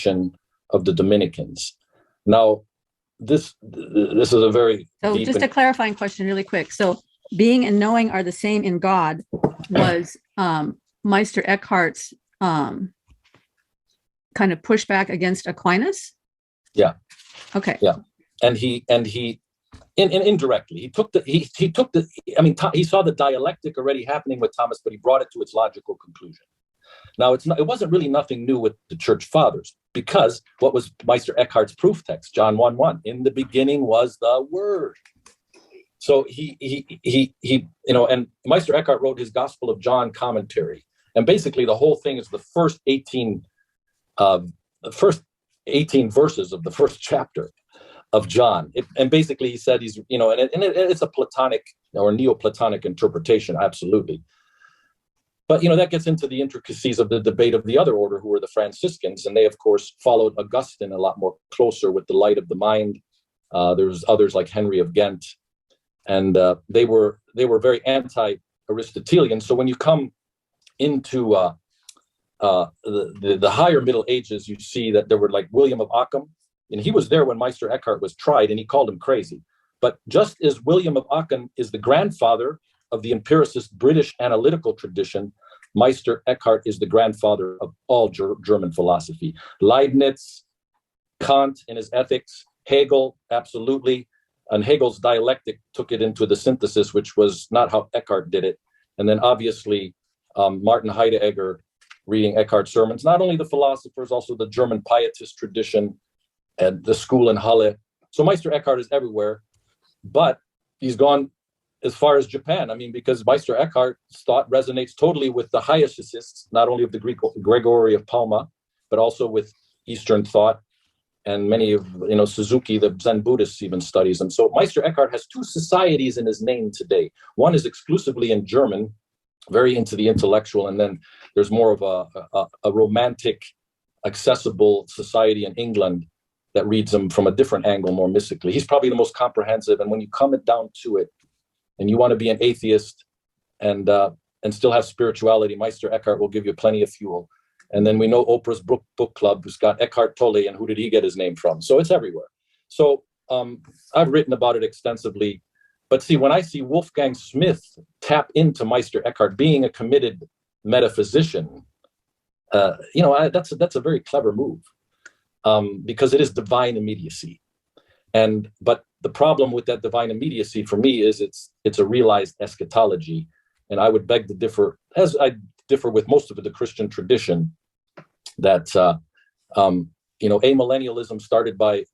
tradition of the Dominicans. Now, this is a very so just a clarifying question really quick. So being and knowing are the same in God was Meister Eckhart's kind of pushback against Aquinas. Yeah. Okay. Yeah. And he indirectly, he took the, I mean, he saw the dialectic already happening with Thomas, but he brought it to its logical conclusion. Now, it wasn't really nothing new with the church fathers, because what was Meister Eckhart's proof text? John 1:1, in the beginning was the Word. So he and Meister Eckhart wrote his Gospel of John commentary. And basically the whole thing is the first 18 verses of the first chapter of John. And basically he said it's a Platonic or Neoplatonic interpretation, absolutely. But, that gets into the intricacies of the debate of the other order, who were the Franciscans. And they, of course, followed Augustine a lot more closer with the light of the mind. There's others like Henry of Ghent. And they were very anti-Aristotelian. So when you come into the higher Middle Ages, you see that there were like William of Ockham. And he was there when Meister Eckhart was tried, and he called him crazy. But just as William of Ockham is the grandfather of the empiricist British analytical tradition, Meister Eckhart is the grandfather of all German philosophy. Leibniz, Kant in his ethics, Hegel, absolutely. And Hegel's dialectic took it into the synthesis, which was not how Eckhart did it. And then obviously Martin Heidegger reading Eckhart's sermons, not only the philosophers, also the German pietist tradition and the school in Halle. So Meister Eckhart is everywhere, but he's gone as far as Japan. I mean, because Meister Eckhart's thought resonates totally with the hieicists, not only of the Gregory of Palma, but also with Eastern thought. And many of, Suzuki, the Zen Buddhists, even studies them. So Meister Eckhart has two societies in his name today. One is exclusively in German, very into the intellectual. And then there's more of a romantic, accessible society in England that reads him from a different angle, more mystically. He's probably the most comprehensive. And when you come down to it, and you want to be an atheist and still have spirituality, Meister Eckhart will give you plenty of fuel. And then we know Oprah's book club, who's got Eckhart Tolle, and who did he get his name from? So it's everywhere. So I've written about it extensively. But see, when I see Wolfgang Smith tap into Meister Eckhart being a committed metaphysician, that's a very clever move, because it is divine immediacy. But the problem with that divine immediacy for me is it's a realized eschatology. And I would beg to differ, as I differ with most of the Christian tradition, that amillennialism started by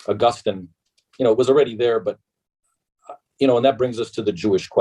Augustine, was already there, but and that brings us to the Jewish question.